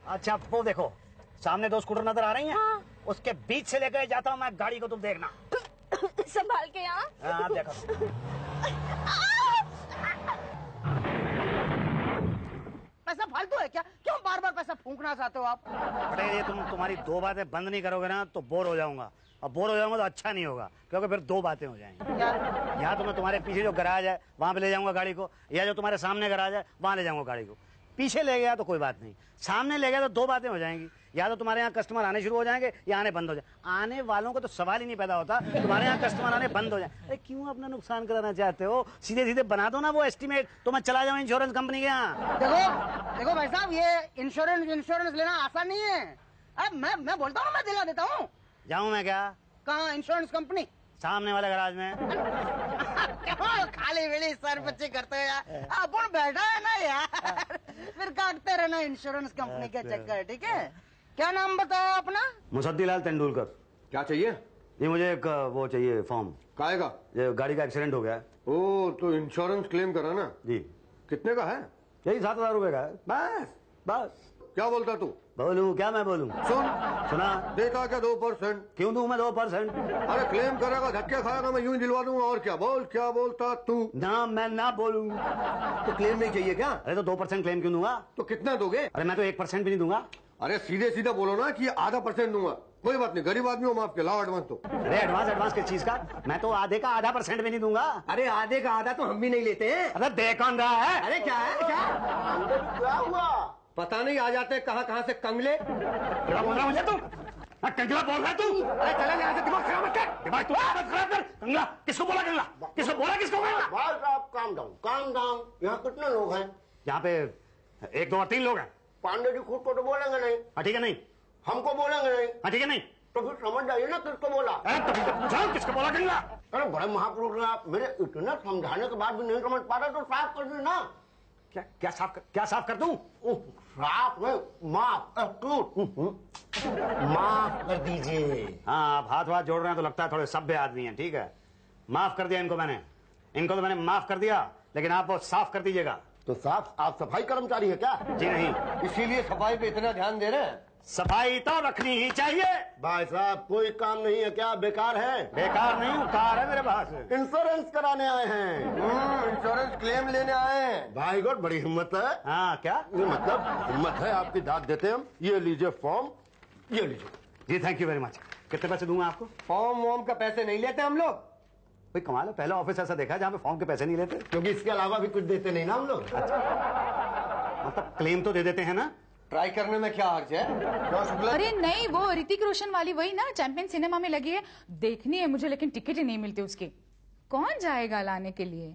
अच्छा वो देखो, सामने 2 स्कूटर नजर आ रही हैं? हाँ। उसके बीच से लेकर जाता हूँ मैं गाड़ी को, तुम देखना। संभाल के। यहाँ हाँ देखो। पैसा फालतू है क्या? क्यों बार बार पैसा फूंकना चाहते हो आप? अरे ये तुम्हारी 2 बातें बंद नहीं करोगे ना तो बोर हो जाऊंगा, और बोर हो जाऊंगा तो अच्छा नहीं होगा, क्योंकि फिर 2 बातें हो जाएंगी। या तो मैं तुम्हारे पीछे जो गैराज है वहां पे ले जाऊंगा गाड़ी को, या जो तुम्हारे सामने गैराज है वहां ले जाऊंगा गाड़ी को। पीछे ले गया तो कोई बात नहीं, सामने ले गया तो 2 बातें हो जाएंगी। या तो तुम्हारे यहाँ कस्टमर आने शुरू हो जाएंगे या आने बंद हो जाए। आने वालों को तो सवाल ही नहीं पैदा होता, तुम्हारे यहाँ कस्टमर आने बंद हो जाए। अरे क्यों अपना नुकसान कराना चाहते हो? सीधे सीधे बना दो ना वो एस्टीमेट, तो मैं चला जाऊँ इंश्योरेंस कंपनी के यहाँ। देखो भाई साहब, ये इंश्योरेंस लेना आसान नहीं है। अब मैं बोलता हूँ, मैं दिला देता हूँ। जाऊँ मैं क्या? कहाँ? इंश्योरेंस कंपनी सामने वाले गैराज में। खाली वेली सर बच्चे करते हो यार, अपन बैठा है ना यार, फिर काटते रहना इंश्योरेंस कंपनी के चक्कर। ठीक है, क्या नाम बताओ अपना? मुसद्दीलाल तेंदुलकर। क्या चाहिए? ये मुझे एक वो चाहिए फॉर्म। काहेगा? ये गाड़ी का एक्सीडेंट हो गया है। ओ, तो इंश्योरेंस क्लेम करा ना जी। कितने का है? यही 7,000 रुपए का है। बस। क्या बोलता तू? बोलूं क्या? मैं बोलूं? सुना देता क्या 2%? क्यों दूं मैं 2%? अरे क्लेम करेगा, धक्के खाएगा, मैं यूं ही दिलवा दूंगा। और क्या बोलता तू? ना मैं ना बोलूं। तो क्लेम नहीं चाहिए क्या? अरे तो 2% क्लेम क्यों दूंगा? तो कितना दोगे? अरे मैं तो 1% भी नहीं दूंगा। अरे सीधे सीधा बोलो ना कि आधा % दूंगा। कोई बात नहीं, गरीब आदमी हो, माफ के लाओ एडवांस। तो अरे एडवांस किस चीज का? मैं तो आधे का आधा % भी नहीं दूंगा। अरे आधे का आधा तो हम भी नहीं लेते हैं। अरे देख कौन रहा है? अरे क्या है? क्या हुआ? पता नहीं, आ जाते कहाँ से कंगले। क्या बोल रहा मुझे तू? कंगला बोल रहा है तू? अरे चले यहाँ से, दिमाग खराब मत कर। दिमाग तू मत खराब कर। कंगला किसको बोला? कंगला किसको बोला? भाई साहब काम डाउन। यहाँ कितने लोग हैं? यहाँ पे 1, 2 और 3 लोग हैं। पांडे जी खुद को तो बोलेंगे नहीं। ठीक है नहीं? हमको बोलेंगे नहीं। ठीक है नहीं? तो फिर समझ जाइए ना किसको बोला। किसको बोला कंगला? अरे बड़े महापुरुष हैं आप, मेरे इतना समझाने के बाद भी नहीं समझ पा रहे तो साफ कर दी ना। क्या साफ कर दूं? साफ में माफ कर दीजिए। हाँ, आप हाथ जोड़ रहे हैं तो लगता है थोड़े सभ्य आदमी हैं। ठीक है, माफ कर दिया इनको तो मैंने माफ कर दिया, लेकिन आप वो साफ कर दीजिएगा। तो साफ आप सफाई कर्मचारी है क्या? जी नहीं। इसीलिए सफाई पे इतना ध्यान दे रहे हैं। सफाई तो रखनी ही चाहिए। भाई साहब कोई काम नहीं है क्या? बेकार है? बेकार नहीं हूँ, कार है मेरे पास। इंश्योरेंस कराने आए हैं। इंश्योरेंस क्लेम लेने आए हैं। भाई गॉड, बड़ी हिम्मत है। हाँ क्या? मतलब हिम्मत है आपकी, दाद देते हम। ये लीजिए फॉर्म, ये लीजिए। जी थैंक यू वेरी मच। कितने पैसे दूंगा आपको? फॉर्म का पैसे नहीं लेते हम लोग। भाई कमाल है, पहला ऑफिस ऐसा देखा जहाँ पे फॉर्म के पैसे नहीं लेते। क्योंकि इसके अलावा भी कुछ देते नहीं ना हम लोग। मतलब क्लेम तो दे देते हैं ना? ट्राई करने में क्या हर्ज है? अरे नहीं, वो ऋतिक रोशन वाली वही ना, चैंपियन सिनेमा में लगी है। देखनी है मुझे, लेकिन टिकट ही नहीं मिलती उसकी। कौन जाएगा लाने के लिए?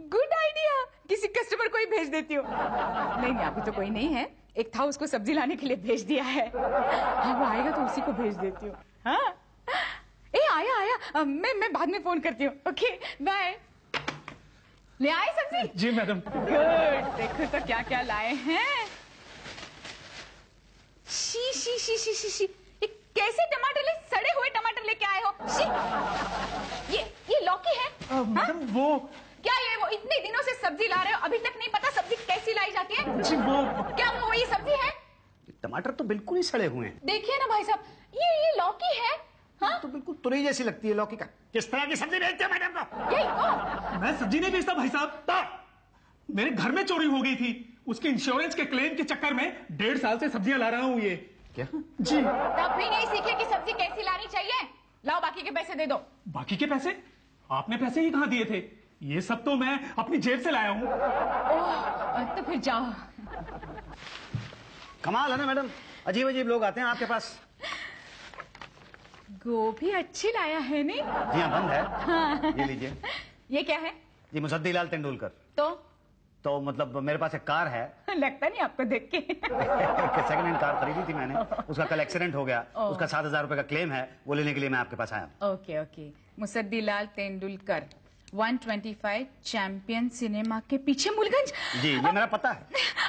गुड आइडिया, किसी कस्टमर को ही भेज देती हूँ। नहीं अभी तो कोई नहीं है, एक था उसको सब्जी लाने के लिए भेज दिया है। अब आएगा तो उसी को भेज देती हूँ। हाँ आया। मैं बाद में फोन करती हूँ। Okay bye. ले आए सब्जी? जी मैडम। गुड। देखो तो क्या क्या लाए हैं। शी कैसे टमाटर सड़े हुए टमाटर लेके आए हो? ये लौकी है? मैडम वो क्या वो इतने दिनों से सब्जी ला रहे हो, अभी तक नहीं पता सब्जी कैसी लाई जाती है? जी वो क्या वो ये सब्जी है? टमाटर तो बिल्कुल ही सड़े हुए हैं। देखिए ना भाई साहब, ये लौकी है। हाँ? तो बिल्कुल तुरई जैसी लगती है लौकी का। किस तरह की सब्जी बेचते हो मैडम को? यही तो। मैं सब्जी नहीं बेचता भाई साहब। तो मेरे घर में चोरी हो गई थी, उसके इंश्योरेंस के क्लेम के चक्कर में 1.5 साल से सब्जियां ला रहा हूँ। ये क्या? जी। तब भी नहीं सीखे कि सब्जी कैसी लानी चाहिए? लाओ बाकी के पैसे दे दो। बाकी के पैसे? आपने पैसे ही कहाँ दिए थे? ये सब तो मैं अपनी जेब से लाया हूँ। तो फिर जाओ। कमाल है ना मैडम, अजीब अजीब लोग आते हैं आपके पास। गोभी अच्छी लाया है नहीं? जी हाँ, बंद है। हाँ। ये लीजिए। ये क्या है? जी मुसद्दीलाल तेंदुलकर। तो मतलब मेरे पास एक कार है। लगता नहीं आपको देख के। सेकंड हैंड कार खरीदी थी मैंने, उसका कल एक्सीडेंट हो गया, उसका 7,000 रुपए का क्लेम है, वो लेने के लिए मैं आपके पास आया। Okay. Musaddilal Tendulkar, 125 champion cinema के पीछे मूलगंज। जी ये मेरा पता है।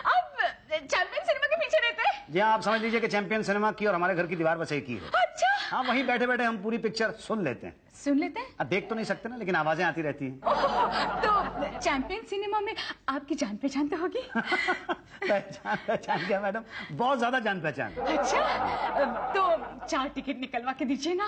अब चैंपियन सिनेमा के पीछे रहते हैं? जी आप समझ लीजिए कि चैंपियन सिनेमा की और हमारे घर की दीवार बस एक ही है। अच्छा। हाँ, वहीं बैठे बैठे हम पूरी पिक्चर सुन लेते हैं। सुन लेते हैं? अब देख तो नहीं सकते ना, लेकिन आवाजें आती रहती हैं। तो चैंपियन सिनेमा में आपकी जान पहचान तो होगी। पहचान क्या मैडम, बहुत ज्यादा जान पहचान। अच्छा, तो 4 टिकट निकलवा के दीजिए ना।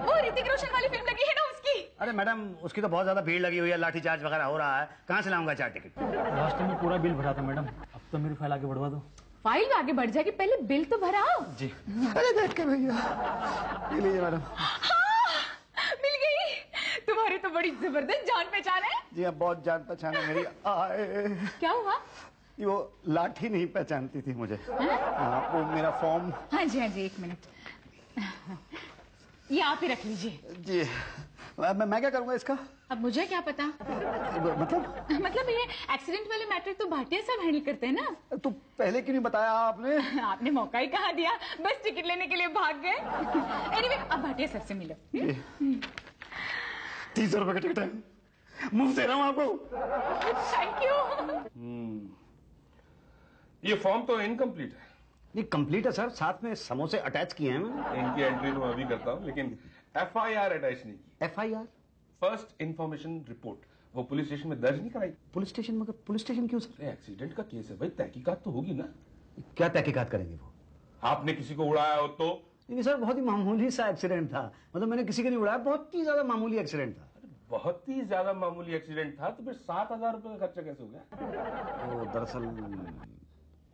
वो ऋतिक रोशन वाली फिल्म लगी है ना उसकी। अरे मैडम उसकी तो बहुत ज्यादा भीड़ लगी हुई है, लाठीचार्ज वगैरह हो रहा है, कहाँ से लाऊंगा 4 टिकट? लास्ट में पूरा बिल भरा था मैडम, अब तो मेरी फाइल आगे बढ़वा दो। फाइल आगे बढ़ जाएगी, पहले बिल तो भराओ। जी। अरे देख के भैया, ये लीजिए मैडम। मिल गई। तुम्हारी तो बड़ी जबरदस्त जान पहचान है। जी अब बहुत जान पहचान है मेरी। क्या हुआ? वो लाठी नहीं पहचानती थी मुझे। वो मेरा फॉर्म। हाँ जी 1 मिनट, ये आप ही रख लीजिए। जी मैं क्या करूंगा इसका? अब मुझे क्या पता। मतलब ये एक्सीडेंट वाले मैटर तो भाटिया साहब हैंडल करते हैं ना। तो पहले क्यों नहीं बताया आपने? आपने मौका ही कहाँ दिया, बस टिकट लेने के लिए भाग गए। एनीवे, अब भाटिया साहब से मिलो। 300 रुपए का टिकट है, मुफ्त दे रहा हूँ आपको। Thank you. ये फॉर्म तो इनकम्प्लीट है। नहीं कंप्लीट है सर, साथ में समोसे अटैच किए हैं मैंने। इनकी एंट्री तो मैं अभी करता हूँ, लेकिन FIR अटैच नहीं की। FIR? फर्स्ट इंफॉर्मेशन रिपोर्ट, वो पुलिस स्टेशन में दर्ज नहीं कराई। Police station? मगर पुलिस स्टेशन क्यों सर? एक्सीडेंट का केस है भाई, तहकीकात तो होगी ना। क्या तहकीकात करेंगे वो? आपने किसी को उड़ाया हो तो? नहीं सर, बहुत ही मामूली सा एक्सीडेंट था, मतलब मैंने किसी को नहीं उड़ाया, बहुत ही ज्यादा मामूली एक्सीडेंट था। बहुत ही ज्यादा मामूली एक्सीडेंट था तो फिर 7,000 रुपए का खर्चा कैसे हो गया? तो दरअसल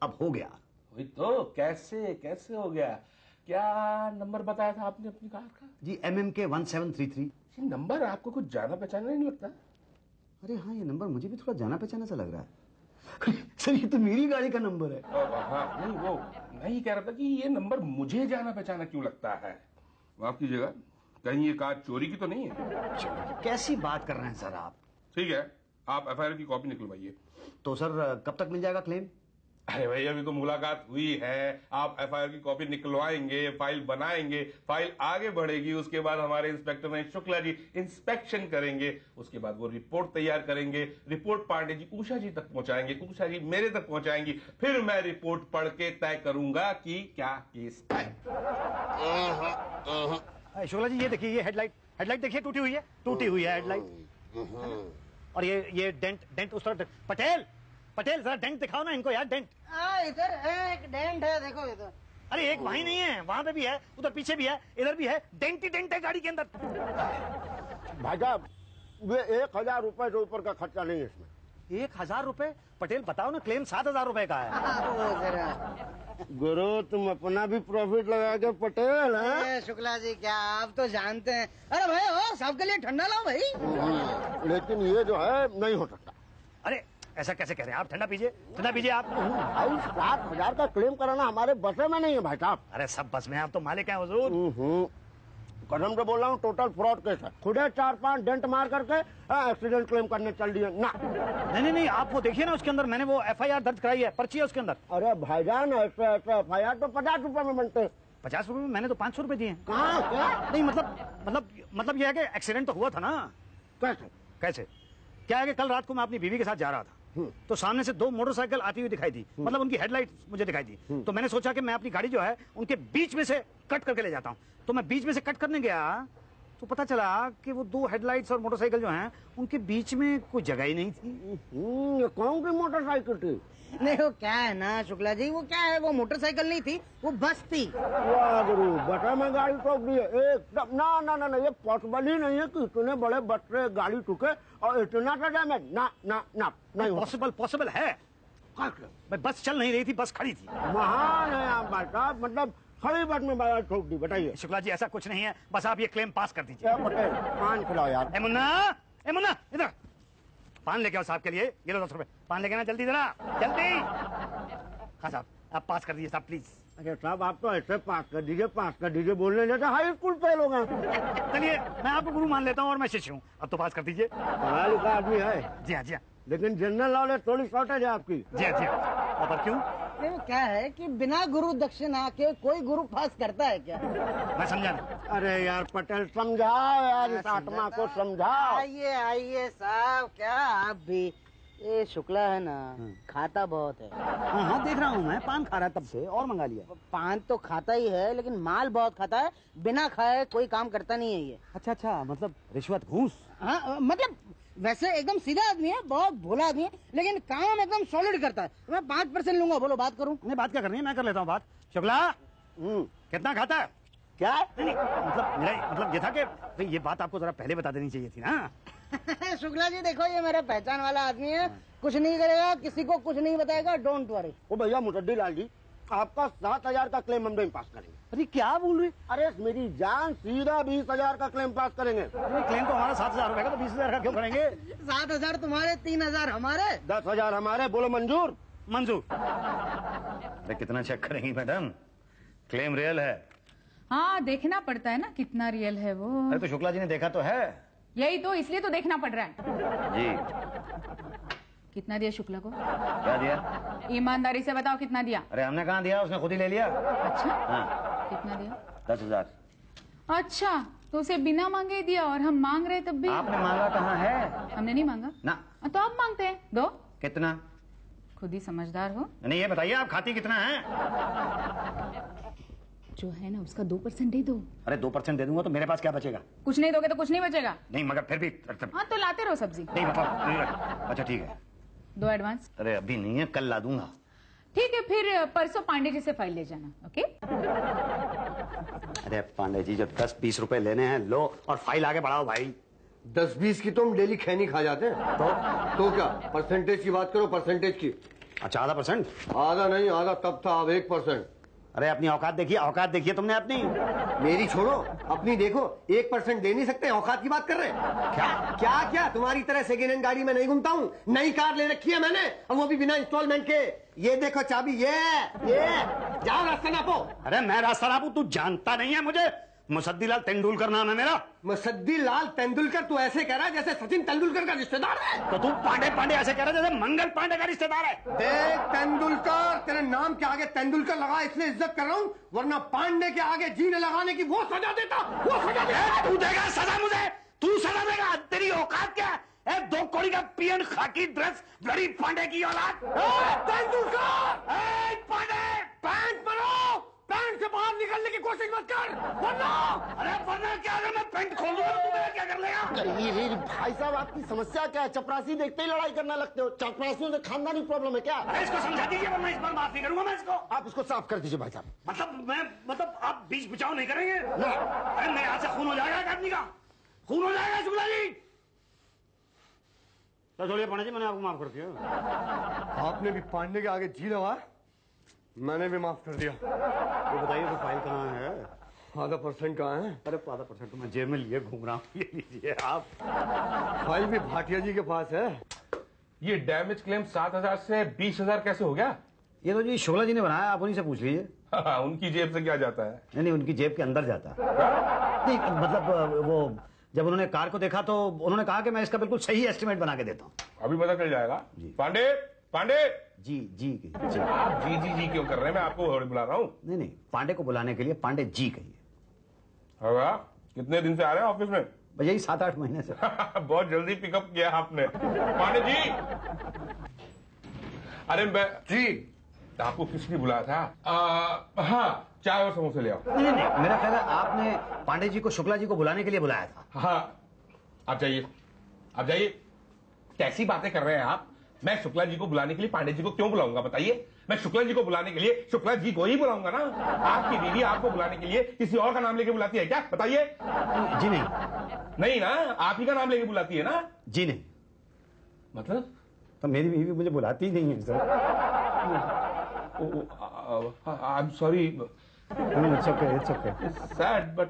अब हो गया। वही तो, कैसे हो गया? क्या नंबर बताया था आपने अपनी कार का? जी MMK 1733। ये नंबर आपको कुछ जाना पहचाना नहीं लगता? अरे हाँ, ये नंबर मुझे भी थोड़ा जाना पहचाना सा लग रहा है। सर ये तो मेरी गाड़ी का नंबर है। हाँ नहीं, वो मैं ही कह रहा था कि ये नंबर मुझे जाना पहचाना क्यों लगता है। माफ कीजिएगा, कहीं ये कार चोरी की तो नहीं है? कैसी बात कर रहे हैं सर आप? ठीक है, आप FIR की कॉपी निकलवाइए। तो सर कब तक मिल जाएगा क्लेम? अरे भाई अभी तो मुलाकात हुई है, आप FIR की कॉपी निकलवाएंगे, फाइल बनाएंगे, फाइल आगे बढ़ेगी, उसके बाद हमारे इंस्पेक्टर महेश शुक्ला जी इंस्पेक्शन करेंगे, उसके बाद वो रिपोर्ट तैयार करेंगे, रिपोर्ट पांडे जी उषा जी तक पहुंचाएंगे, उषा जी मेरे तक पहुंचाएंगी, फिर मैं रिपोर्ट पढ़ के तय करूंगा कि क्या केस है। शुक्ला जी ये देखिए, ये हेडलाइट देखिए, टूटी हुई है हेडलाइट। और ये डेंट उस तरफ। पटेल जरा डेंट दिखाओ ना इनको यार, डेंट। इधर है एक डेंट है, देखो इधर। अरे एक वहीं नहीं है, वहां पे भी है, उधर पीछे भी है, इधर भी है, डेंट ही डेंट है गाड़ी के अंदर। भाई साहब, ये 1,000 रुपए से ऊपर का खर्चा नहीं है इसमें। 1,000 रुपए? पटेल बताओ ना, क्लेम 7,000 रुपए का है। गुरु तुम अपना भी प्रॉफिट लगा के पटेल है। शुक्ला जी क्या आप तो जानते हैं। अरे भाई ओ सबके लिए ठंडा लाओ भाई। लेकिन ये जो है नहीं हो सकता। अरे ऐसा कैसे कह रहे हैं आप? ठंडा पीजिए आप। भाई 7,000 का क्लेम कराना हमारे बस में नहीं है भाई साहब। अरे सब बस में, आप तो मालिक हैं हुजूर। कसम से बोल रहा हूँ, टोटल फ्रॉड केस है। खुदे 4-5 डेंट मार करके एक्सीडेंट क्लेम करने चल दिए ना। नहीं आप वो देखिए ना, उसके अंदर मैंने वो FIR दर्ज कराई है, पर्ची है उसके अंदर। अरे भाईजान ऐसे FIR तो 50 रुपए में बनते हैं। 50 रुपए में? मैंने तो 500 रुपए दिए हैं। कहाँ क्या? नहीं मतलब ये है कि एक्सीडेंट तो हुआ था ना। कैसे? क्या है कि कल रात को मैं अपनी बीवी के साथ जा रहा था, तो सामने से 2 मोटरसाइकिल आती हुई दिखाई दी, मतलब उनकी हेडलाइट मुझे दिखाई दी। तो मैंने सोचा कि मैं अपनी गाड़ी जो है उनके बीच में से कट करके ले जाता हूँ। तो मैं बीच में से कट करने गया तो पता चला कि वो 2 हेडलाइट्स और मोटरसाइकिल जो हैं उनके बीच में कोई जगह ही नहीं थी। कौन सी मोटरसाइकिल थी? नहीं वो क्या है ना शुक्ला जी, वो क्या है, वो मोटरसाइकिल नहीं थी, वो बस थी। वाह गुरु, बस में गाड़ी ठोक दी है एकदम। ना ये पॉसिबल ही नहीं है कि इतने बड़े बस से गाड़ी ठुके और इतना सा डैमेज। ना नहीं पॉसिबल है। भाई बस चल नहीं रही थी, बस खड़ी थी। महान है आप भाई साहब, मतलब खड़ी बस में गाड़ी ठोक दी। बताइए। शुक्ला जी ऐसा कुछ नहीं है, बस आप ये क्लेम पास कर दीजिए। पटेल पान खिलाओ यार। ए मुन्ना इधर पान लेके आओ साहब के लिए। ये लो 10 रुपए, पान लेके ना जल्दी, जरा जल्दी। हाँ साहब आप पास कर दीजिए साहब प्लीज। अरे साहब आप तो ऐसे पास कर दीजिए बोलने लेते हाई स्कूल फेल हो गए। चलिए मैं आपको गुरु मान लेता हूँ और मैं शिष्य हूँ, अब तो पास कर दीजिए। पढ़ा लिखा आदमी है। जी हाँ लेकिन जनरल नॉलेज थोड़ी शॉर्टेज है आपकी। जी हाँ। और क्यों? वो क्या है कि बिना गुरु दक्षिणा के कोई गुरु पास करता है क्या? मैं समझा नहीं। अरे यार पटेल समझाओ यार, इस आत्मा को समझाओ। आइए साहब, क्या आप भी। ये शुक्ला है ना, खाता बहुत है। हाँ देख रहा हूँ मैं, पान खा रहा है तब से, और मंगा लिया। पान तो खाता ही है लेकिन माल बहुत खाता है, बिना खाए कोई काम करता नहीं है ये। अच्छा मतलब रिश्वत घूस? हाँ मतलब वैसे एकदम सीधा आदमी है, बहुत भोला आदमी है, लेकिन काम एकदम सॉलिड करता है। मैं 5% लूंगा। बोलो बात करूं? नहीं, बात क्या करनी है, मैं कर लेता हूँ बात। शुक्ला, कितना खाता है? क्या? नहीं, मतलब मेरा मतलब ये था कि भाई ये बात आपको जरा पहले बता देनी चाहिए थी ना। शुक्ला जी देखो, ये मेरा पहचान वाला आदमी है, कुछ नहीं करेगा, किसी को कुछ नहीं बताएगा, डोंट वरी। ओ भैया मुसद्दी लाल जी, आपका 7,000 का क्लेम हम नहीं पास करेंगे। अरे क्या बोल रहे? अरे मेरी जान, सीधा 20,000 का क्लेम पास करेंगे। क्लेम तो हमारा 7,000 रुपए का, तो 20,000 का क्यों करेंगे? 7,000 तुम्हारे, 3,000 हमारे, 10,000 हमारे। बोलो मंजूर? मंजूर। अरे कितना चेक करेंगी मैडम? क्लेम रियल है। हाँ, देखना पड़ता है ना कितना रियल है वो। अरे तो शुक्ला जी ने देखा तो है। यही तो, इसलिए तो देखना पड़ रहा है। जी। कितना दिया शुक्ला को? क्या दिया? ईमानदारी से बताओ कितना दिया? अरे हमने कहाँ दिया, उसने खुद ही ले लिया। अच्छा, हाँ। कितना दिया? 10,000। अच्छा, तो उसे बिना मांगे ही दिया, और हम मांग रहे तब भी? आपने मांगा कहाँ है? हमने नहीं मांगा ना। तो आप मांगते हैं, दो। कितना? खुद ही समझदार हो। नहीं, ये बताइए आप खाती कितना है? जो है ना उसका 2% दे दो। अरे 2% दे दूंगा तो मेरे पास क्या बचेगा? कुछ नहीं दोगे तो कुछ नहीं बचेगा। नहीं, मगर फिर भी हाँ, तो लाते रहो सब्जी। नहीं मतलब, अच्छा ठीक है। दो एडवांस। अरे अभी नहीं है, कल ला दूंगा। ठीक है, फिर परसों पांडे जी से फाइल ले जाना। ओके? अरे पांडे जी, जब 10-20 रुपए लेने हैं लो, और फाइल आगे बढ़ाओ भाई। 10-20 की तो हम डेली खैनी खा जाते हैं। तो क्या परसेंटेज की बात करो, परसेंटेज की। अच्छा, आधा परसेंट? आधा नहीं, आधा तब था, अब 1%। अरे अपनी औकात देखिए, औकात देखिए तुमने अपनी। मेरी छोड़ो, अपनी देखो। 1% दे नहीं सकते, औकात की बात कर रहे हैं क्या? क्या क्या तुम्हारी तरह सेकेंड हैंड गाड़ी में नहीं घूमता हूँ। नई कार ले रखी है मैंने, और वो भी बिना इंस्टॉलमेंट के। ये देखो चाबी, ये जाओ रास्ता नापो। अरे मैं रास्ता नापू? तू जानता नहीं है मुझे। मुसद्दी लाल तेंदुलकर नाम है मेरा। मुसद्दी लाल तेंदुलकर? तू ऐसे कह रहा है जैसे सचिन तेंदुलकर का रिश्तेदार है। तो तू पांडे पांडे ऐसे कह रहा है जैसे मंगल पांडे का रिश्तेदार है। देख तेंदुलकर, तेरे नाम के आगे तेंदुलकर लगा इसलिए इज्जत कर रहा हूँ, वरना पांडे के आगे जीने लगाने की वो सजा देता, वो सजा देता। तू देगा सजा मुझे? तू सजा देगा? तेरी औकात क्या है? 2 कौड़ी का पियन खाकी ड्रेस, ब्लडी पांडे की औलाद। तेंदुलकर, पांडे, पैंट पहनो, पैंट से बाहर निकलने की कोशिश मत कर, वरना। अरे वरना क्या? अगर मैं पैंट खोल दूंगा तो तू मेरा क्या कर लेगा? अरे भाई साहब, आपकी समस्या क्या है? चपरासी देखते ही लड़ाई करने लगते हो। चपरासियों से खानदानी प्रॉब्लम है क्या? अरे इसको समझा दीजिए, वरना इस बार माफ नहीं करूंगा मैं इसको। आप इसको साफ कर दीजिए भाई साहब। मतलब आप बीच बचाव नहीं करेंगे? अरे मेरे हाथ से खून हो जाएगा एक आदमी का, खून हो जाएगा शुक्ला जी। तो छोड़िए पांडे जी, मैंने आपको माफ कर दिया। आपने भी पांडे के आगे जी लगा, मैंने भी माफ कर दिया। तो बताइए तो फाइल कहाँ है? आधा % कहाँ है? अरे आधा % तो मैं जेब में लिए घूम रहा हूँ, ये लीजिए आप। फाइल भी भाटिया जी के पास है। ये डैमेज क्लेम 7,000 से 20,000 कैसे हो गया? ये तो जी शुक्ला जी ने बनाया, आप उन्हीं से पूछ लीजिए। उनकी जेब से क्या जाता है? नहीं, उनकी जेब के अंदर जाता है। नहीं मतलब वो जब उन्होंने कार को देखा तो उन्होंने कहा कि मैं इसका बिल्कुल सही एस्टिमेट बना के देता हूँ। अभी पता चल जाएगा। पांडे, पांडे, जी आप जी क्यों कर रहे हैं? मैं आपको बुला रहा हूँ। नहीं, पांडे को बुलाने के लिए पांडे जी कहिए। हाँ, कितने दिन से आ रहे हैं ऑफिस में? भैया 7-8 महीने से। बहुत जल्दी पिकअप किया आपने। पांडे जी, अरे मैं जी, आपको किसने बुलाया था? हाँ, चाय और समोसे ले आओ। नहीं, मेरा ख्याल है आपने पांडे जी को शुक्ला जी को बुलाने के लिए बुलाया था। हाँ, आप जाइए। कैसी बातें कर रहे हैं आप? मैं शुक्ला जी को बुलाने के लिए पांडे जी को क्यों बुलाऊंगा बताइए? मैं शुक्ला जी को बुलाने के लिए शुक्ला जी को ही बुलाऊंगा ना। आपकी बीवी आपको बुलाने के लिए किसी और का नाम लेके बुलाती है क्या? बताइए। जी नहीं ना, आप ही का नाम लेके बुलाती है ना? जी नहीं। मतलब? तो मेरी बीवी मुझे बुलाती ही नहीं है sir. I am sorry. It's okay. Sad but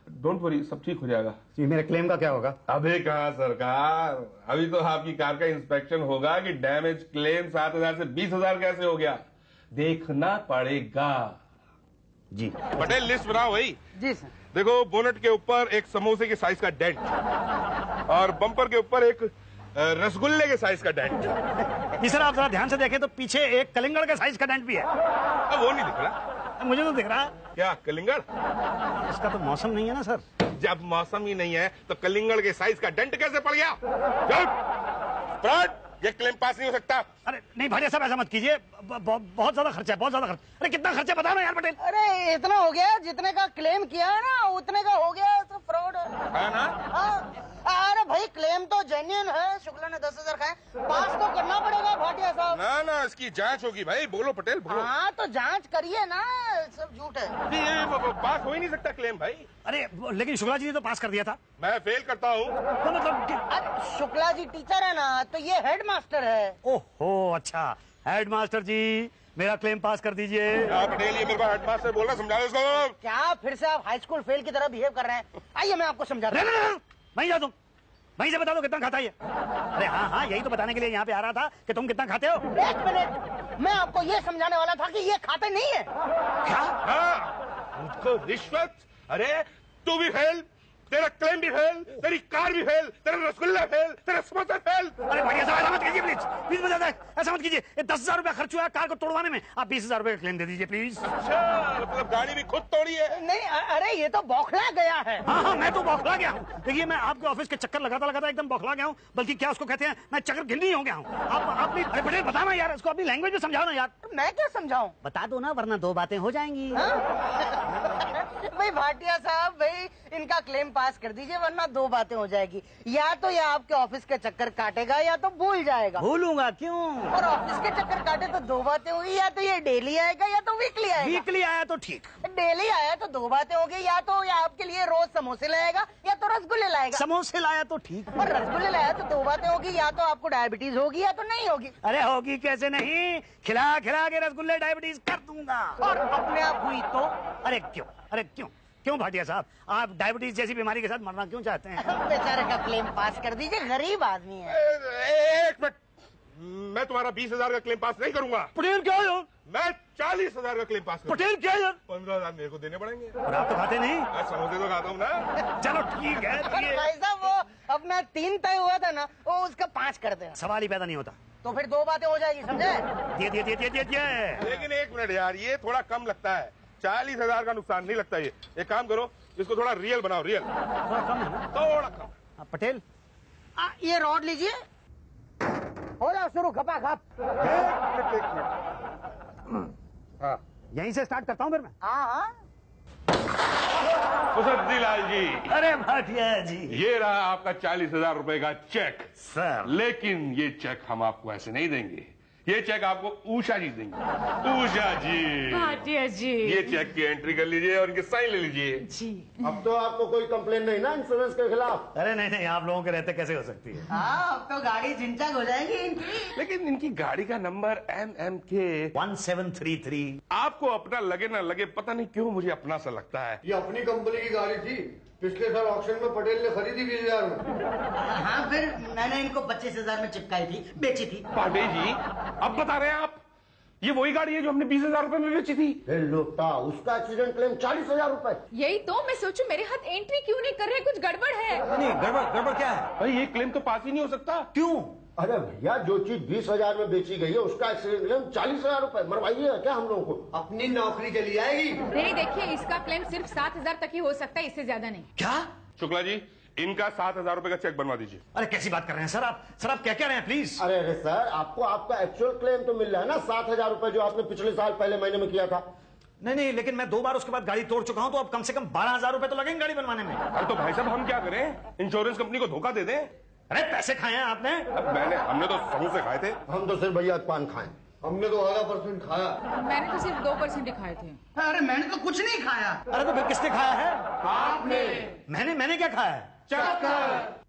don't worry, सब ठीक हो जाएगा। जी, मेरे क्लेम का क्या होगा? अभी कहा सरकार, अभी तो आपकी कार का इंस्पेक्शन होगा कि डैमेज क्लेम 7,000 से 20,000 कैसे हो गया, देखना पड़ेगा। जी पटेल, लिस्ट बनाओ भाई। जी सर। देखो, बोनट के ऊपर एक समोसे के साइज का डेंट, और बम्पर के ऊपर एक रसगुल्ले के साइज का डेंट। जी सर, आप जरा ध्यान से देखें तो पीछे एक कलिंगड़ के साइज का डेंट भी है। अब वो नहीं दिख रहा। मुझे तो दिख रहा है। क्या कलिंगड़? इसका तो मौसम नहीं है ना सर। जब मौसम ही नहीं है तो कलिंगड़ के साइज का डेंट कैसे पड़ गया? ये क्लेम पास नहीं हो सकता। अरे नहीं भाई साहब, ऐसा मत कीजिए, बहुत ज्यादा खर्चा है, बहुत ज्यादा खर्चा। अरे कितना खर्चा बता ना यार पटेल। अरे इतना हो गया, जितने का क्लेम किया है ना उतने का हो गया, तो फ्रॉड है ना? हाँ, अरे भाई क्लेम तो जेन्युइन है, शुक्ला ने 10,000 खाए, पास तो करना पड़ेगा भाटिया साहब। ना ना, इसकी जांच होगी भाई। बोलो पटेल, बोलो। हाँ तो जांच करिए ना, सब झूठ है। ये पास हो ही नहीं सकता क्लेम भाई। अरे लेकिन शुक्ला जी ने तो पास कर दिया था। मैं फेल करता हूँ तो मतलब अरे शुक्ला जी टीचर है ना, तो ये हेड मास्टर है। ओहो अच्छा, हेड मास्टर जी मेरा क्लेम पास कर दीजिए। पटेल, ये मेरे को हेडमास्टर बोल रहा, समझा इसको। क्या फिर से आप हाई स्कूल फेल की तरह बिहेव कर रहे हैं? आइए मैं आपको समझा रहा हूँ। वहीं जा तुम, वहीं से बता दो कितना खाता है ये। अरे हाँ हाँ, यही तो बताने के लिए यहाँ पे आ रहा था कि तुम कितना खाते हो। एक मिनट, मैं आपको ये समझाने वाला था कि ये खाते नहीं है। क्या? हाँ, मुझको रिश्वत। अरे तू भी फेल, तेरा क्लेम भी फेल, तेरी कार भी फेल, तेरा रसगुल्ला फेल, तेरा समोसा फेल। अरे भैया साहब ऐसा मत कीजिए प्लीज, प्लीज बता दे, ऐसा मत कीजिए। ये 10,000 रुपया खर्च हुआ है कार को तोड़वाने में, आप 20,000 रुपये का क्लेम दे दीजिए प्लीज। अच्छा, मतलब गाड़ी भी खुद तोड़ी है? नहीं, अरे ये तो बौखला गया है। हाँ हाँ, मैं तो बौखला गया हूँ। देखिए मैं आपके ऑफिस के चक्कर लगाता लगाता एकदम बौखला गया हूँ, बल्कि क्या उसको कहते हैं, मैं चक्कर गिननी हो गया हूँ। आप अपनी, अरे पटेल बताना यार, इसको अपनी लैंग्वेज में समझाओ ना यार। मैं क्या समझाऊं? बता दो ना, वरना दो बातें हो जाएंगी। भाई भाटिया साहब, भाई इनका क्लेम पास कर दीजिए, वरना दो बातें हो जाएगी। या तो ये आपके ऑफिस के चक्कर काटेगा या तो भूल जाएगा। भूलूंगा क्यों? और ऑफिस के चक्कर काटे तो दो बातें हुई, या तो ये डेली आएगा या तो वीकली आएगा। वीकली आया तो ठीक। डेली आया तो दो बातें हो गई, या तो ये आपके लिए रोज समोसे लाएगा या तो रसगुल्ले लाएगा। समोसे लाया तो ठीक। और रसगुल्ले लाया तो दो बातें होगी, या तो आपको डायबिटीज होगी या तो नहीं होगी। अरे होगी कैसे नहीं, खिला खिला के रसगुल्ले डायबिटीज कर दूंगा। और अपने आप हुई तो? अरे क्यों, अरे क्यों क्यों भाटिया साहब, आप डायबिटीज जैसी बीमारी के साथ मरना क्यों चाहते हैं? बेचारे का क्लेम पास कर दीजिए, गरीब आदमी है। एक मिनट, मैं तुम्हारा 20,000 का क्लेम पास नहीं करूंगा। पटेल क्या है? मैं 40,000 का क्लेम पास करूंगा। पटेल क्या है? 15,000 मेरे को देने पड़ेंगे। और आप तो खाते नहीं। मैं समोसे तो खाता हूँ ना। चलो ठीक है, अरे भाई साहब, वो अपना 3 तय हुआ था ना, वो उसका 5 कर देना, सवाल ही पैदा नहीं होता। तो फिर दो बातें हो जाएगी, समझे? दिए। लेकिन एक मिनट यार, ये थोड़ा कम लगता है। 40,000 का नुकसान नहीं लगता ये। एक काम करो, इसको थोड़ा रियल बनाओ, रियल। थोड़ा कम है ना? थोड़ा कम। पटेल ये रॉड लीजिए, हो जाओ शुरू, खपा खप। एक मिनट। हाँ, यहीं से स्टार्ट करता हूँ फिर मैं। हाँ मुसद्दी लाल जी, अरे भाटिया जी, ये रहा आपका 40,000 रुपए का चेक। सर लेकिन ये चेक हम आपको ऐसे नहीं देंगे, ये चेक आपको उषा जी देंगे। उषा जी, भाटिया जी। ये चेक की एंट्री कर लीजिए और इनके साइन ले लीजिए। जी। अब तो आपको कोई कंप्लेन नहीं ना इंश्योरेंस के खिलाफ? अरे नहीं नहीं, आप लोगों के रहते कैसे हो सकती है। हाँ, अब तो गाड़ी झिंचक हो जाएगी इनकी। लेकिन इनकी गाड़ी का नंबर MMK 1733। आपको अपना लगे ना लगे, पता नहीं क्यों मुझे अपना सा लगता है। ये अपनी कंपनी की गाड़ी थी, पिछले साल ऑक्शन में पटेल ने खरीदी 20,000 में। हाँ, फिर मैंने इनको 25,000 में चिपकाई थी, बेची थी। पांडे जी, अब बता रहे हैं आप, ये वही गाड़ी है जो हमने 20,000 रुपए में बेची थी। लोटा, उसका एक्सीडेंट क्लेम 40,000 रुपए। यही तो मैं सोचूं, मेरे हाथ एंट्री क्यों नहीं कर रहे, कुछ गड़बड़ है। नहीं गड़बड़ क्या है? भाई ये क्लेम तो पास ही नहीं हो सकता। क्यों? अरे भैया, जो चीज 20,000 में बेची गई है उसका एक्सीडेंट क्लेम 40,000 रुपए। मरवाइए क्या हम लोगों को? अपनी नौकरी चली जाएगी। नहीं देखिए, इसका क्लेम सिर्फ 7,000 तक ही हो सकता है, इससे ज्यादा नहीं। क्या? शुक्ला जी, इनका 7,000 रुपए का चेक बनवा दीजिए। अरे कैसी बात कर रहे हैं सर आप? सर आप क्या कह रहे हैं प्लीज? अरे सर, आपको आपका एक्चुअल क्लेम तो मिल रहा है ना, 7,000 रुपए जो आपने पिछले साल पहले महीने में किया था। नहीं, लेकिन मैं 2 बार उसके बाद गाड़ी तोड़ चुका हूं, तो अब कम से कम 12,000 रुपए तो लगेंगे गाड़ी बनवाने में। अरे तो भाई साहब हम क्या करें, इंश्योरेंस कंपनी को धोखा दे दें? अरे पैसे खाए हैं आपने? अब हमने तो समोसे खाए थे। हम तो सिर्फ भैया पान खाएं। हमने तो 1% खाया। मैंने तो सिर्फ 2% ही खाए थे। अरे मैंने तो कुछ नहीं खाया। अरे तो फिर किसने खाया है? आपने। मैंने क्या खाया है? चक्कर।